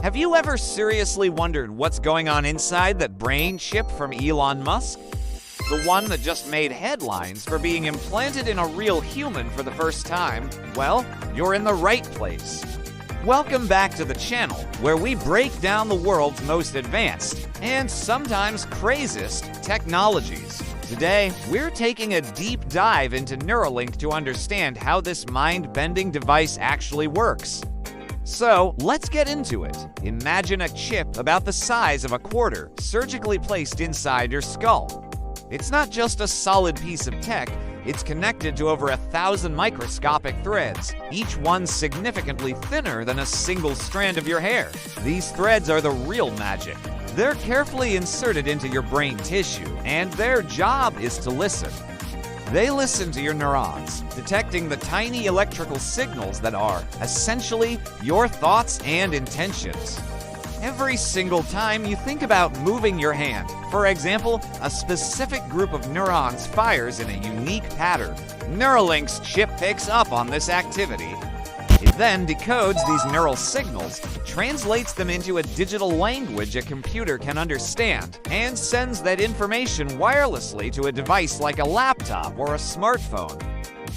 Have you ever seriously wondered what's going on inside that brain chip from Elon Musk? The one that just made headlines for being implanted in a real human for the first time? Well, you're in the right place. Welcome back to the channel, where we break down the world's most advanced and sometimes craziest technologies. Today, we're taking a deep dive into Neuralink to understand how this mind-bending device actually works. So, let's get into it. Imagine a chip about the size of a quarter surgically placed inside your skull. It's not just a solid piece of tech, it's connected to over 1,000 microscopic threads, each one significantly thinner than a single strand of your hair. These threads are the real magic. They're carefully inserted into your brain tissue, and their job is to listen. They listen to your neurons, detecting the tiny electrical signals that are, essentially, your thoughts and intentions. Every single time you think about moving your hand, for example, a specific group of neurons fires in a unique pattern. Neuralink's chip picks up on this activity. It then decodes these neural signals, translates them into a digital language a computer can understand, and sends that information wirelessly to a device like a laptop or a smartphone.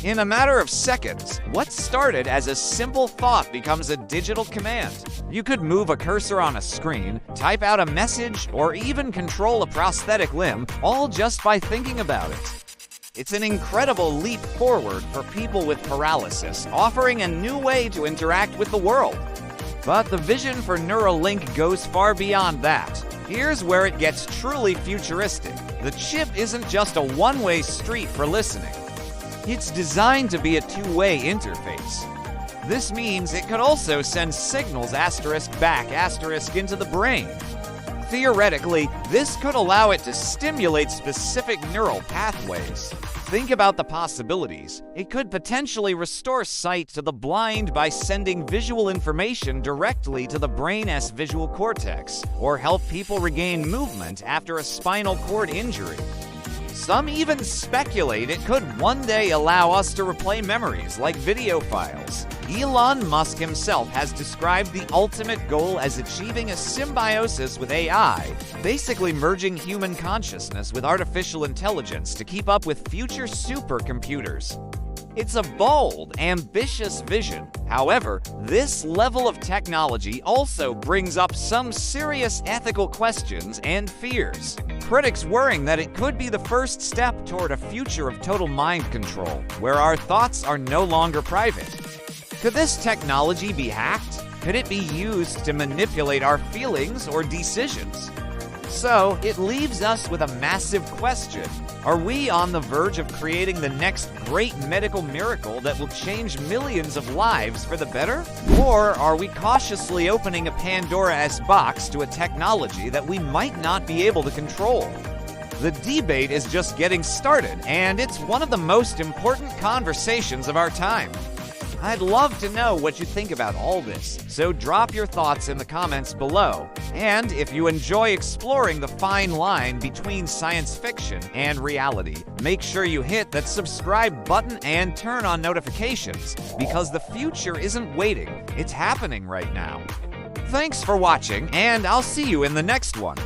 In a matter of seconds, what started as a simple thought becomes a digital command. You could move a cursor on a screen, type out a message, or even control a prosthetic limb, all just by thinking about it. It's an incredible leap forward for people with paralysis, offering a new way to interact with the world. But the vision for Neuralink goes far beyond that. Here's where it gets truly futuristic. The chip isn't just a one-way street for listening. It's designed to be a two-way interface. This means it could also send signals *back* into the brain. Theoretically, this could allow it to stimulate specific neural pathways. Think about the possibilities. It could potentially restore sight to the blind by sending visual information directly to the brain's visual cortex, or help people regain movement after a spinal cord injury. Some even speculate it could one day allow us to replay memories like video files. Elon Musk himself has described the ultimate goal as achieving a symbiosis with AI, basically merging human consciousness with artificial intelligence to keep up with future supercomputers. It's a bold, ambitious vision. However, this level of technology also brings up some serious ethical questions and fears. Critics worrying that it could be the first step toward a future of total mind control, where our thoughts are no longer private. Could this technology be hacked? Could it be used to manipulate our feelings or decisions? So, it leaves us with a massive question. Are we on the verge of creating the next great medical miracle that will change millions of lives for the better? Or are we cautiously opening a Pandora's box to a technology that we might not be able to control? The debate is just getting started, and it's one of the most important conversations of our time. I'd love to know what you think about all this, so drop your thoughts in the comments below. And if you enjoy exploring the fine line between science fiction and reality, make sure you hit that subscribe button and turn on notifications, because the future isn't waiting, it's happening right now. Thanks for watching, and I'll see you in the next one.